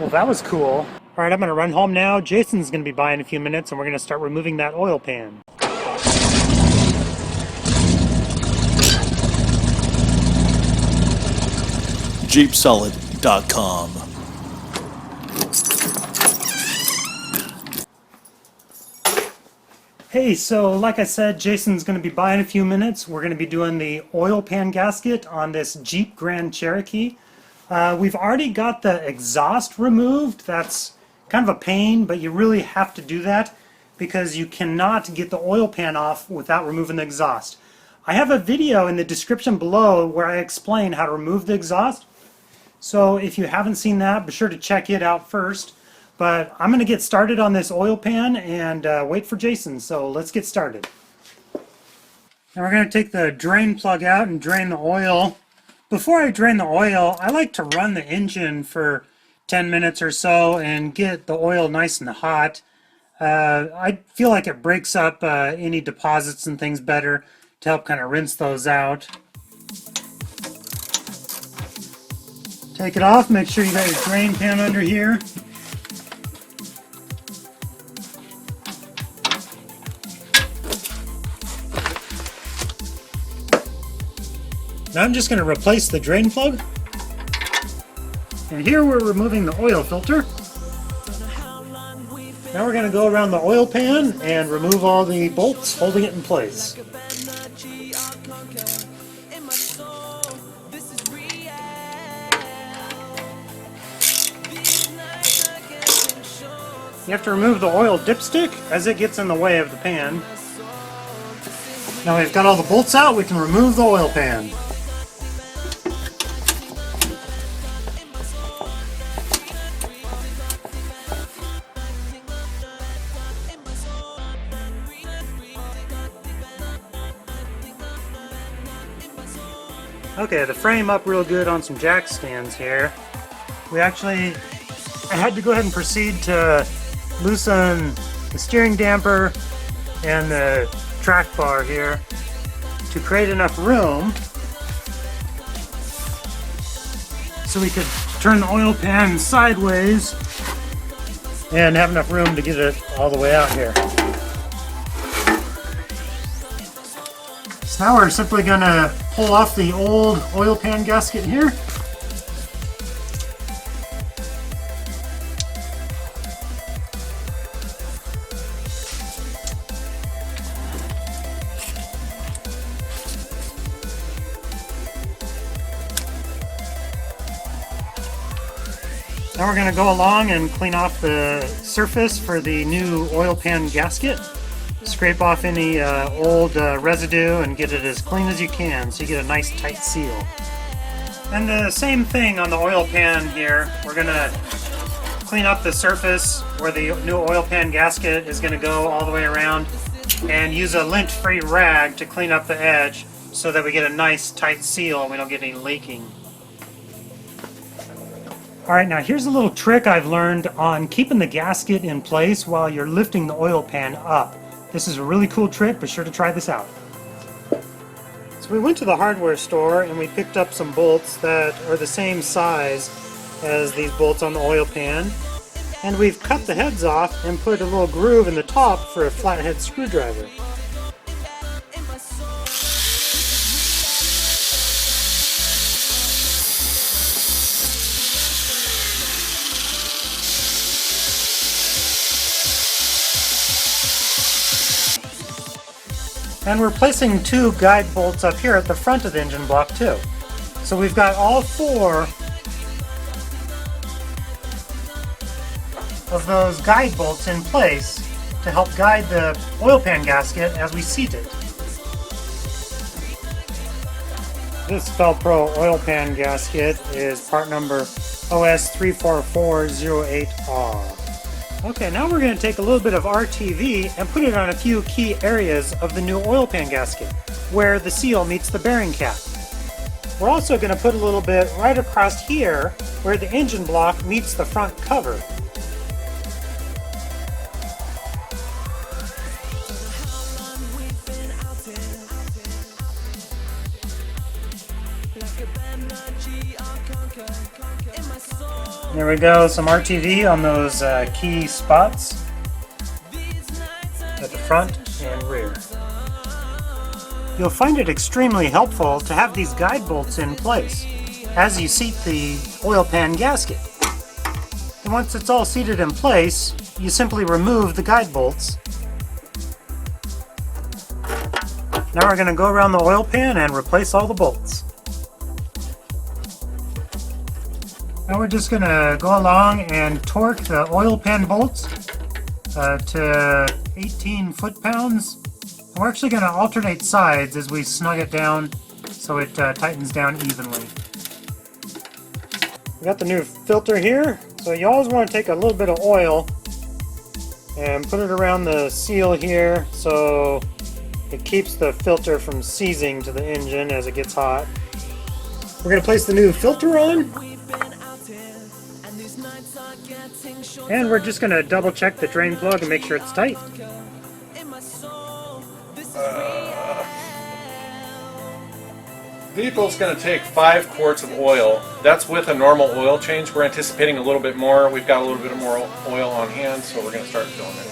Well, that was cool. All right, I'm gonna run home now. Jason's gonna be by in a few minutes and we're gonna start removing that oil pan. JeepSolid.com. Hey, so like I said, Jason's going to be by in a few minutes. We're going to be doing the oil pan gasket on this Jeep Grand Cherokee. We've already got the exhaust removed. That's kind of a pain, but you really have to do that because you cannot get the oil pan off without removing the exhaust. I have a video in the description below where I explain how to remove the exhaust. So if you haven't seen that, be sure to check it out first. But I'm going to get started on this oil pan and wait for Jason, so let's get started. Now we're going to take the drain plug out and drain the oil. Before I drain the oil, I like to run the engine for 10 minutes or so and get the oil nice and hot. I feel like it breaks up any deposits and things better to help kind of rinse those out. Take it off, make sure you got your drain pan under here. Now I'm just going to replace the drain plug. And here we're removing the oil filter. Now we're going to go around the oil pan and remove all the bolts holding it in place. You have to remove the oil dipstick as it gets in the way of the pan. Now we've got all the bolts out, we can remove the oil pan. Okay, the frame up real good on some jack stands here. I had to go ahead and proceed to loosen the steering damper and the track bar here to create enough room so we could turn the oil pan sideways and have enough room to get it all the way out here. So now we're simply going to pull off the old oil pan gasket here. Now we're going to go along and clean off the surface for the new oil pan gasket. Scrape off any old residue and get it as clean as you can so you get a nice tight seal. And the same thing on the oil pan here. We're going to clean up the surface where the new oil pan gasket is going to go all the way around and use a lint-free rag to clean up the edge so that we get a nice tight seal and we don't get any leaking. Alright, now here's a little trick I've learned on keeping the gasket in place while you're lifting the oil pan up. This is a really cool trick, be sure to try this out. So we went to the hardware store and we picked up some bolts that are the same size as these bolts on the oil pan. And we've cut the heads off and put a little groove in the top for a flathead screwdriver. And we're placing two guide bolts up here at the front of the engine block too. So we've got all four of those guide bolts in place to help guide the oil pan gasket as we seat it. This Felpro oil pan gasket is part number OS34408R. Okay, now we're going to take a little bit of RTV and put it on a few key areas of the new oil pan gasket, where the seal meets the bearing cap. We're also going to put a little bit right across here, where the engine block meets the front cover. There we go, some RTV on those key spots at the front and rear. You'll find it extremely helpful to have these guide bolts in place as you seat the oil pan gasket. And once it's all seated in place, you simply remove the guide bolts. Now we're going to go around the oil pan and replace all the bolts. Now we're just going to go along and torque the oil pan bolts to 18 foot-pounds. And we're actually going to alternate sides as we snug it down so it tightens down evenly. We got the new filter here, so you always want to take a little bit of oil and put it around the seal here so it keeps the filter from seizing to the engine as it gets hot. We're going to place the new filter on. And we're just going to double check the drain plug and make sure it's tight. Vehicle's going to take 5 quarts of oil. That's with a normal oil change. We're anticipating a little bit more. We've got a little bit more oil on hand, so we're going to start filling it.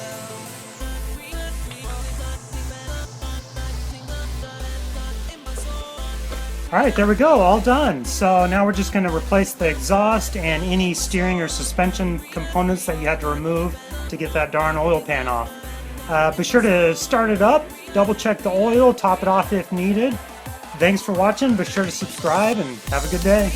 Alright, there we go, all done. So now we're just going to replace the exhaust and any steering or suspension components that you had to remove to get that darn oil pan off. Be sure to start it up, double check the oil, top it off if needed. Thanks for watching, be sure to subscribe and have a good day.